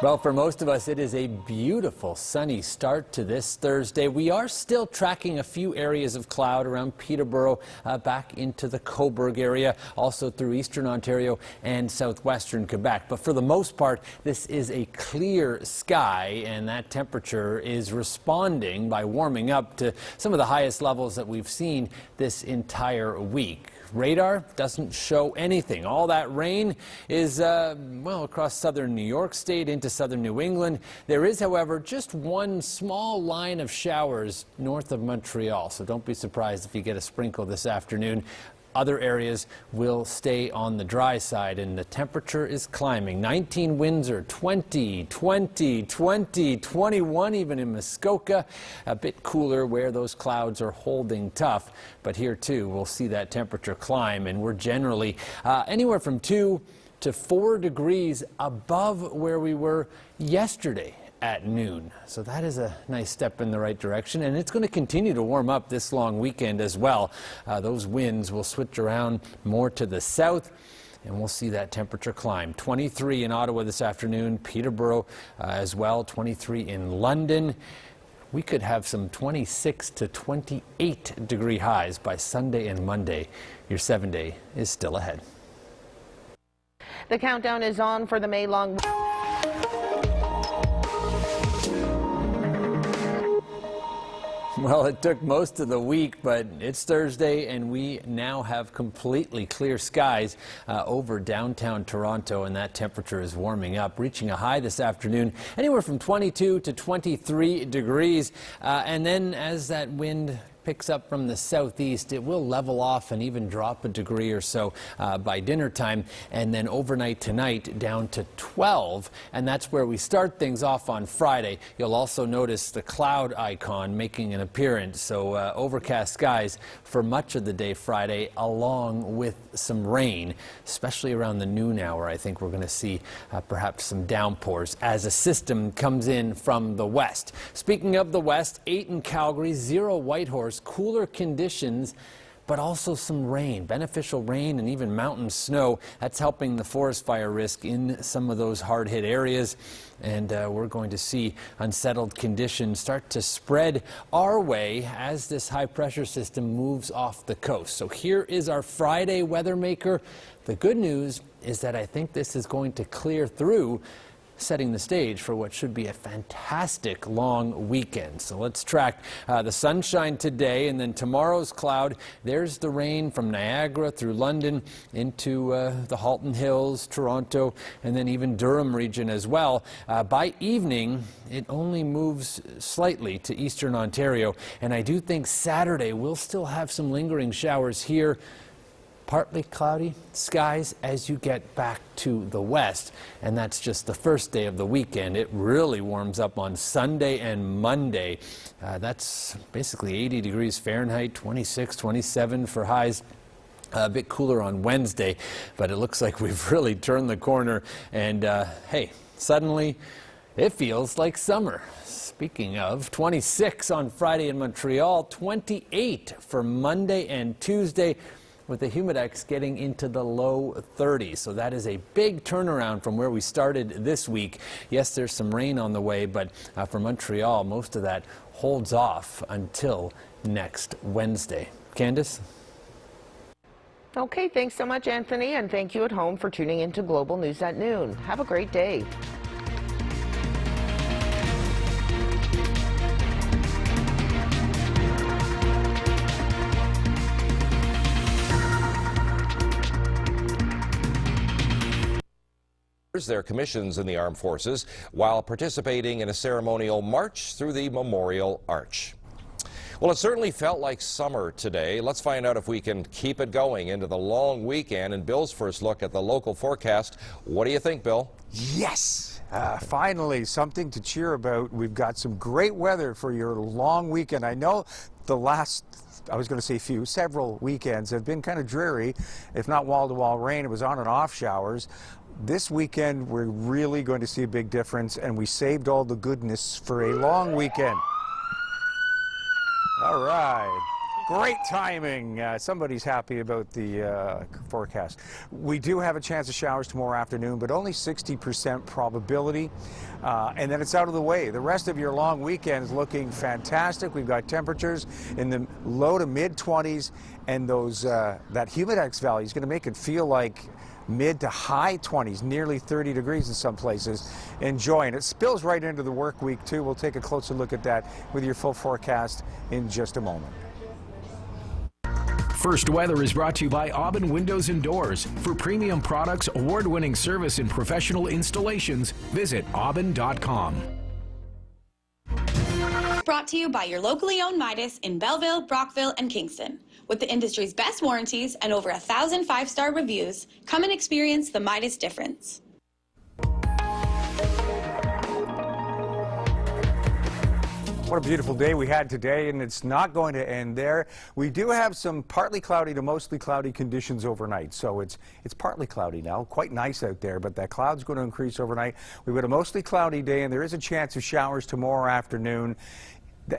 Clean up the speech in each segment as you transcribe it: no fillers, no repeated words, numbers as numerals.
Well, for most of us, it is a beautiful sunny start to this Thursday. We are still tracking a few areas of cloud around Peterborough, back into the Cobourg area, also through eastern Ontario and southwestern Quebec. But for the most part, this is a clear sky, and that temperature is responding by warming up to some of the highest levels that we've seen this entire week. Radar doesn't show anything. All that rain is, well, across southern New York State into southern New England. There is, however, just one small line of showers north of Montreal, so don't be surprised if you get a sprinkle this afternoon. Other areas will stay on the dry side, and the temperature is climbing. 19 Windsor, 20, 21 even in Muskoka. A bit cooler where those clouds are holding tough, but here too we'll see that temperature climb, and we're generally anywhere from 2 to 4 degrees above where we were yesterday at noon. So that is a nice step in the right direction, and it's going to continue to warm up this long weekend as well. Those winds will switch around more to the south, and we'll see that temperature climb. 23 in Ottawa this afternoon, Peterborough as well, 23 in London. We could have some 26 to 28 degree highs by Sunday and Monday. Your 7-day is still ahead. The countdown is on for the May long. Well, it took most of the week, but it's Thursday, and we now have completely clear skies over downtown Toronto, and that temperature is warming up, reaching a high this afternoon anywhere from 22 to 23 degrees. And then as that wind picks up from the southeast, it will level off and even drop a degree or so by dinner time, and then overnight tonight down to 12, and that's where we start things off on Friday. You'll also notice the cloud icon making an appearance, so overcast skies for much of the day Friday, along with some rain, especially around the noon hour. I think we're going to see perhaps some downpours as a system comes in from the west. Speaking of the west, 8 in Calgary, 0 Whitehorse. Cooler conditions, but also some rain, beneficial rain, and even mountain snow. That's helping the forest fire risk in some of those hard-hit areas. And we're going to see unsettled conditions start to spread our way as this high-pressure system moves off the coast. So here is our Friday weather maker. The good news is that I think this is going to clear through, setting the stage for what should be a fantastic long weekend. So let's track the sunshine today, and then tomorrow's cloud. There's the rain from Niagara through London into the Halton Hills, Toronto, and then even Durham region as well. By evening, it only moves slightly to eastern Ontario, and I do think Saturday we'll still have some lingering showers here. Partly cloudy skies as you get back to the west, and that's just the first day of the weekend. It really warms up on Sunday and Monday. That's basically 80 degrees Fahrenheit, 26, 27 for highs. A bit cooler on Wednesday, but it looks like we've really turned the corner, and hey, suddenly it feels like summer. Speaking of, 26 on Friday in Montreal, 28 for Monday and Tuesday, with the humidex getting into the low 30s. So that is a big turnaround from where we started this week. Yes, there's some rain on the way, but for Montreal, most of that holds off until next Wednesday. Candace? Okay, thanks so much, Anthony, and thank you at home for tuning into Global News at Noon. Have a great day. Their commissions in the armed forces while participating in a ceremonial march through the Memorial Arch. Well, it certainly felt like summer today. Let's find out if we can keep it going into the long weekend. And Bill's first look at the local forecast. What do you think, Bill? Yes! Finally, something to cheer about. We've got some great weather for your long weekend. I know the last, I was going to say several weekends have been kind of dreary, if not wall-to-wall rain. It was on and off showers. This weekend, we're really going to see a big difference, and we saved all the goodness for a long weekend. All right. Great timing. Somebody's happy about the forecast. We do have a chance of showers tomorrow afternoon, but only 60% probability. And then it's out of the way. The rest of your long weekend is looking fantastic. We've got temperatures in the low to mid 20s, and those that humidex value is going to make it feel like mid to high 20s, nearly 30 degrees in some places. Enjoy. And it spills right into the work week, too. We'll take a closer look at that with your full forecast in just a moment. First Weather is brought to you by Aubin Windows and Doors. For premium products, award-winning service, and professional installations, visit aubin.com. Brought to you by your locally owned Midas in Belleville, Brockville, and Kingston. With the industry's best warranties and over 1,000 five-star reviews, come and experience the Midas difference. What a beautiful day we had today, and it's not going to end there. We do have some partly cloudy to mostly cloudy conditions overnight. So it's partly cloudy now, quite nice out there, but that cloud's going to increase overnight. We've got a mostly cloudy day, and there is a chance of showers tomorrow afternoon.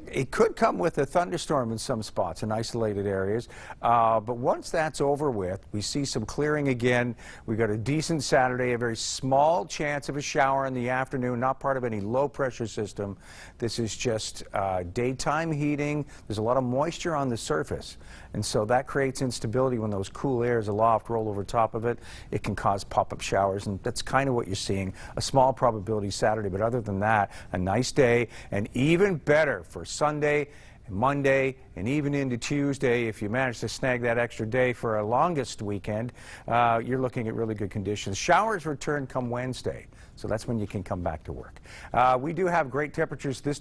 It could come with a thunderstorm in some spots in isolated areas, but once that's over with, we see some clearing again. We've got a decent Saturday, a very small chance of a shower in the afternoon, not part of any low pressure system. This is just daytime heating. There's a lot of moisture on the surface, and so that creates instability when those cool airs aloft roll over top of it. It can cause pop-up showers, and that's kind of what you're seeing. A small probability Saturday, but other than that, a nice day, and even better for Sunday, Monday, and even into Tuesday. If you manage to snag that extra day for a longest weekend, you're looking at really good conditions. Showers return come Wednesday, so that's when you can come back to work. We do have great temperatures this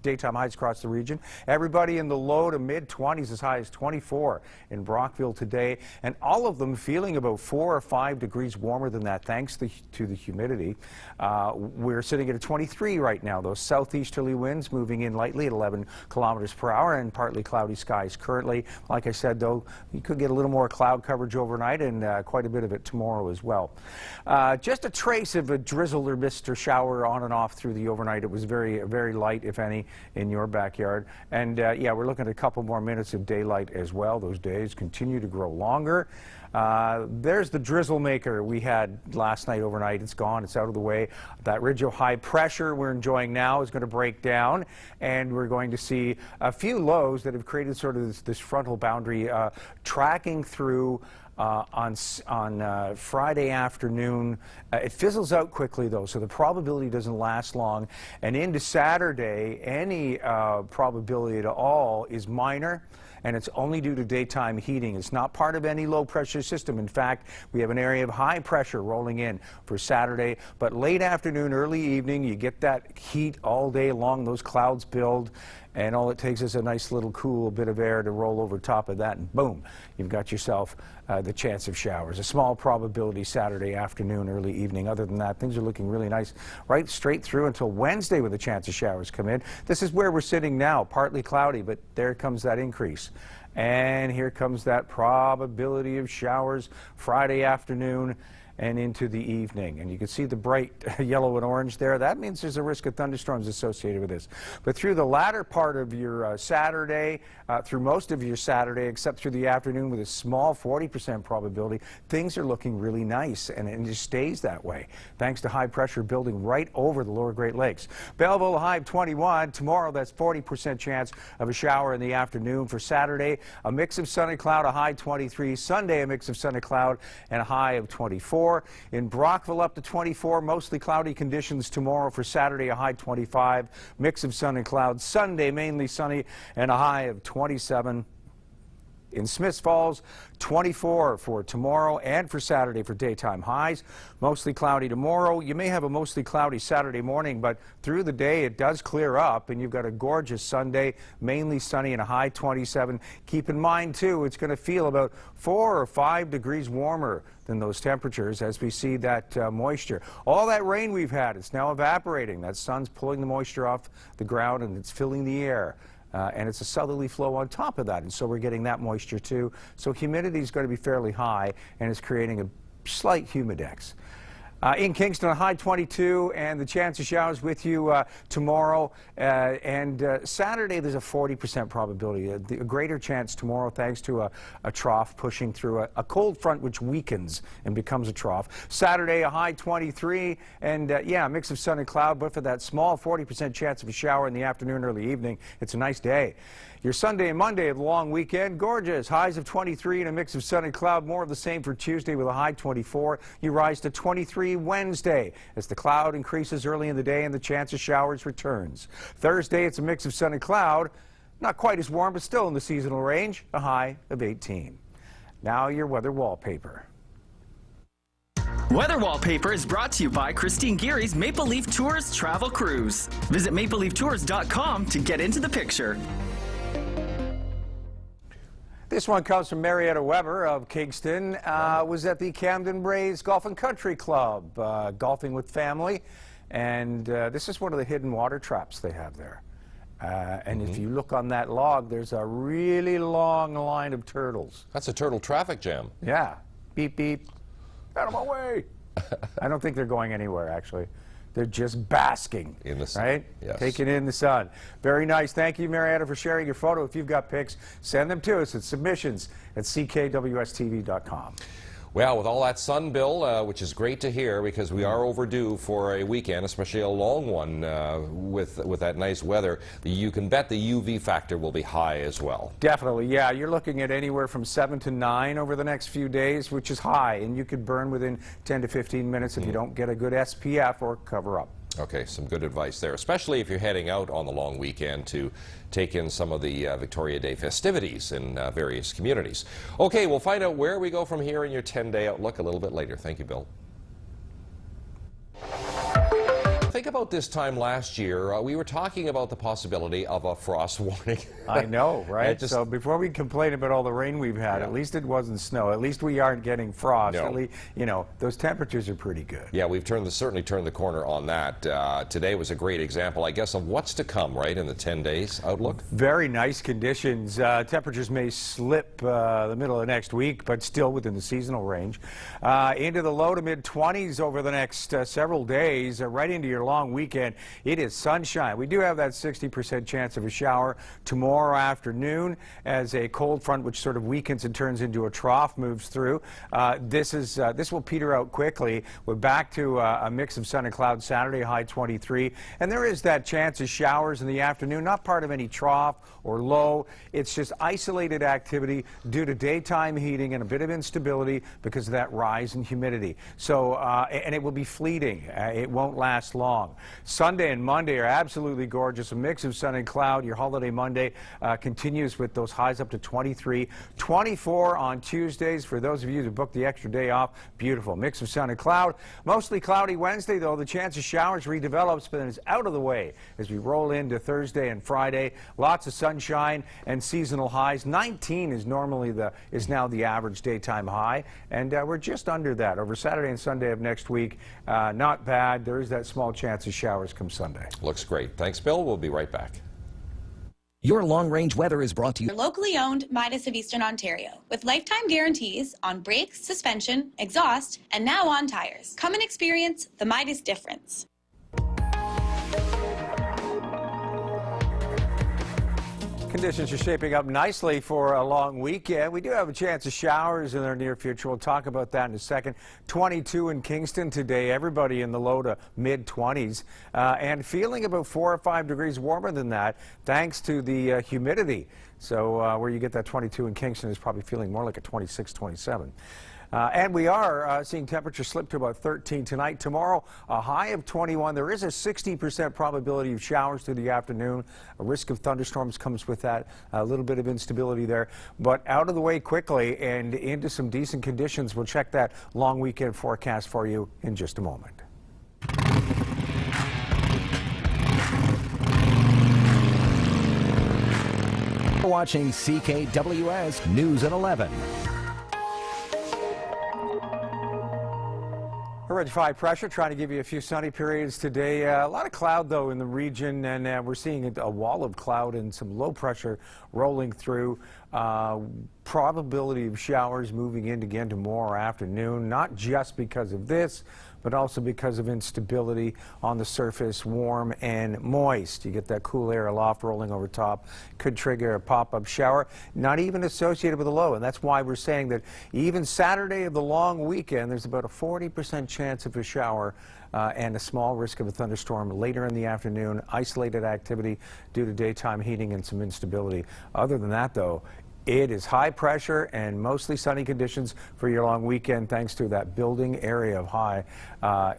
daytime highs across the region. Everybody in the low to mid 20s, as high as 24 in Brockville today, and all of them feeling about 4 or 5 degrees warmer than that thanks to the humidity. We're sitting at a 23 right now. Those southeasterly winds moving in lightly at 11 kilometers per hour, and partly cloudy skies currently. Like I said, though, you could get a little more cloud coverage overnight, and quite a bit of it tomorrow as well. Just a trace of a drizzle or mist or shower on and off through the overnight. It was very light, if any, in your backyard. And yeah, we're looking at a couple more minutes of daylight as well. Those days continue to grow longer. There's the drizzle maker we had last night overnight. It's gone. It's out of the way. That ridge of high pressure we're enjoying now is going to break down, and we're going to see a few lows that have created sort of this frontal boundary tracking through on Friday afternoon. It fizzles out quickly, though, so the probability doesn't last long. And into Saturday, any probability at all is minor, and it's only due to daytime heating. It's not part of any low-pressure system. In fact, we have an area of high pressure rolling in for Saturday, but late afternoon, early evening, you get that heat all day long. Those clouds build, and all it takes is a nice little cool bit of air to roll over top of that, and boom, you've got yourself the chance of showers. A small probability Saturday afternoon, early evening. Other than that, things are looking really nice right straight through until Wednesday with a chance of showers come in. This is where we're sitting now, partly cloudy, but there comes that increase. And here comes that probability of showers Friday afternoon and into the evening. And you can see the bright yellow and orange there. That means there's a risk of thunderstorms associated with this. But through the latter part of your Saturday, through most of your Saturday, except through the afternoon with a small 40% probability, things are looking really nice, and it just stays that way, thanks to high pressure building right over the lower Great Lakes. Belleville, a high of 21. Tomorrow, that's 40% chance of a shower in the afternoon. For Saturday, a mix of sun and cloud, a high 23. Sunday, a mix of sun and cloud, and a high of 24. In Brockville, up to 24, mostly cloudy conditions tomorrow. For Saturday, a high 25, mix of sun and clouds. Sunday, mainly sunny, and a high of 27. In Smiths Falls, 24 for tomorrow and for Saturday for daytime highs. Mostly cloudy tomorrow. You may have a mostly cloudy Saturday morning, but through the day it does clear up, and you've got a gorgeous Sunday, mainly sunny and a high 27. Keep in mind, too, it's going to feel about 4 or 5 degrees warmer than those temperatures as we see that moisture. All that rain we've had, it's now evaporating. That sun's pulling the moisture off the ground, and it's filling the air. And it's a southerly flow on top of that, and so we're getting that moisture too. So humidity is going to be fairly high, and it's creating a slight humidex. In Kingston, a high 22, and the chance of showers with you tomorrow. And Saturday, there's a 40% probability. A greater chance tomorrow thanks to a trough pushing through a cold front which weakens and becomes a trough. Saturday, a high 23, and yeah, a mix of sun and cloud, but for that small 40% chance of a shower in the afternoon, early evening, it's a nice day. Your Sunday and Monday of the long weekend, gorgeous. Highs of 23 and a mix of sun and cloud. More of the same for Tuesday with a high 24. You rise to 23 Wednesday as the cloud increases early in the day and the chance of showers returns. Thursday, it's a mix of sun and cloud. Not quite as warm, but still in the seasonal range, a high of 18. Now your weather wallpaper. Weather Wallpaper is brought to you by Christine Geary's Maple Leaf Tours Travel Cruise. Visit mapleleaftours.com to get into the picture. This one comes from Marietta Weber of Kingston. Was at the Camden Braes Golf and Country Club, golfing with family. And this is one of the hidden water traps they have there. And if you look on that log, there's a really long line of turtles. That's a turtle traffic jam. Yeah. Beep, beep. Out of my way. I don't think they're going anywhere, actually. They're just basking in the sun, right? Yes. Taking in the sun. Very nice. Thank you, Marietta, for sharing your photo. If you've got pics, send them to us at submissions@ckwstv.com. Well, with all that sun, Bill, which is great to hear because we are overdue for a weekend, especially a long one with that nice weather. You can bet the UV factor will be high as well. Definitely, yeah. You're looking at anywhere from 7 to 9 over the next few days, which is high, and you could burn within 10 to 15 minutes if you don't get a good SPF or cover up. Okay, some good advice there, especially if you're heading out on the long weekend to take in some of the Victoria Day festivities in various communities. Okay, we'll find out where we go from here in your 10-day outlook a little bit later. Thank you, Bill. Think about this time last year, we were talking about the possibility of a frost warning. I know, right? So before we complain about all the rain we've had, Yeah. at least it wasn't snow. At least we aren't getting frost. No. At least, you know, those temperatures are pretty good. Yeah, we've certainly turned the corner on that. Today was a great example, I guess, of what's to come, right, in the 10 days outlook? Very nice conditions. Temperatures may slip the middle of next week, but still within the seasonal range. Into the low to mid-20s over the next several days, right into your long weekend. It is sunshine. We do have that 60% chance of a shower tomorrow afternoon as a cold front, which sort of weakens and turns into a trough, moves through. This will peter out quickly. We're back to a mix of sun and cloud Saturday, high 23. And there is that chance of showers in the afternoon, not part of any trough or low. It's just isolated activity due to daytime heating and a bit of instability because of that rise in humidity. So, and it will be fleeting. It won't last long. Sunday and Monday are absolutely gorgeous. A mix of sun and cloud. Your holiday Monday continues with those highs up to 23, 24 on Tuesdays. For those of you who booked the extra day off, beautiful. Mix of sun and cloud. Mostly cloudy Wednesday, though. The chance of showers redevelops, but then it's out of the way as we roll into Thursday and Friday. Lots of sunshine and seasonal highs. 19 is now the average daytime high, and we're just under that over Saturday and Sunday of next week. Not bad. There is that small chance of showers come Sunday. Looks great. Thanks, Bill. We'll be right back. Your long-range weather is brought to you. Locally owned Midas of Eastern Ontario with lifetime guarantees on brakes, suspension, exhaust, and now on tires. Come and experience the Midas difference. Conditions are shaping up nicely for a long weekend. We do have a chance of showers in our near future. We'll talk about that in a second. 22 in Kingston today. Everybody in the low to mid-20s. And feeling about 4 or 5 degrees warmer than that thanks to the humidity. So where you get that 22 in Kingston is probably feeling more like a 26, 27. And we are seeing temperatures slip to about 13 tonight. Tomorrow, a high of 21. There is a 60% probability of showers through the afternoon. A risk of thunderstorms comes with that. A little bit of instability there. But out of the way quickly and into some decent conditions. We'll check that long weekend forecast for you in just a moment. You're watching CKWS News at 11. Ridge 5 pressure trying to give you a few sunny periods today. A lot of cloud, though, in the region, and we're seeing a wall of cloud and some low pressure rolling through. Probability of showers moving in again tomorrow afternoon, not just because of this, but also because of instability on the surface, warm and moist. You get that cool air aloft rolling over top, could trigger a pop-up shower, not even associated with a low. And that's why we're saying that even Saturday of the long weekend, there's about a 40% chance of a shower and a small risk of a thunderstorm later in the afternoon, isolated activity due to daytime heating and some instability. Other than that, though, it is high pressure and mostly sunny conditions for your long weekend thanks to that building area of high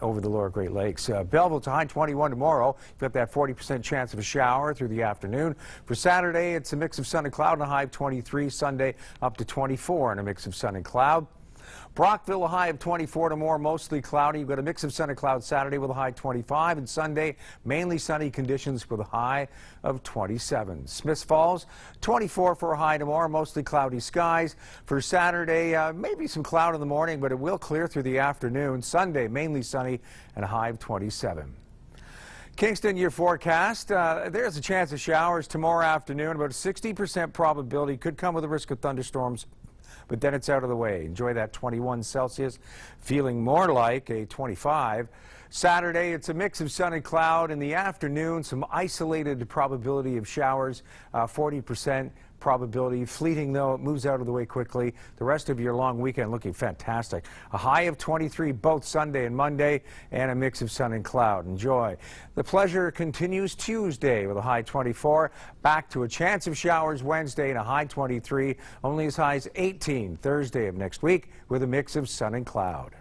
over the lower Great Lakes. Belleville to high 21 tomorrow. You've got that 40% chance of a shower through the afternoon. For Saturday, it's a mix of sun and cloud and a high of 23. Sunday up to 24 and a mix of sun and cloud. Brockville, a high of 24 tomorrow, mostly cloudy. You've got a mix of sun and cloud Saturday with a high 25, and Sunday, mainly sunny conditions with a high of 27. Smiths Falls, 24 for a high tomorrow, mostly cloudy skies. For Saturday, maybe some cloud in the morning, but it will clear through the afternoon. Sunday, mainly sunny and a high of 27. Kingston, your forecast. There's a chance of showers tomorrow afternoon, about a 60% probability. Could come with a risk of thunderstorms, but then it's out of the way. Enjoy that 21 Celsius, feeling more like a 25. Saturday, it's a mix of sun and cloud. In the afternoon, some isolated probability of showers, 40% probability. Fleeting, though, it moves out of the way quickly. The rest of your long weekend looking fantastic. A high of 23 both Sunday and Monday, and a mix of sun and cloud. Enjoy. The pleasure continues Tuesday with a high 24. Back to a chance of showers Wednesday and a high 23. Only as high as 18 Thursday of next week with a mix of sun and cloud.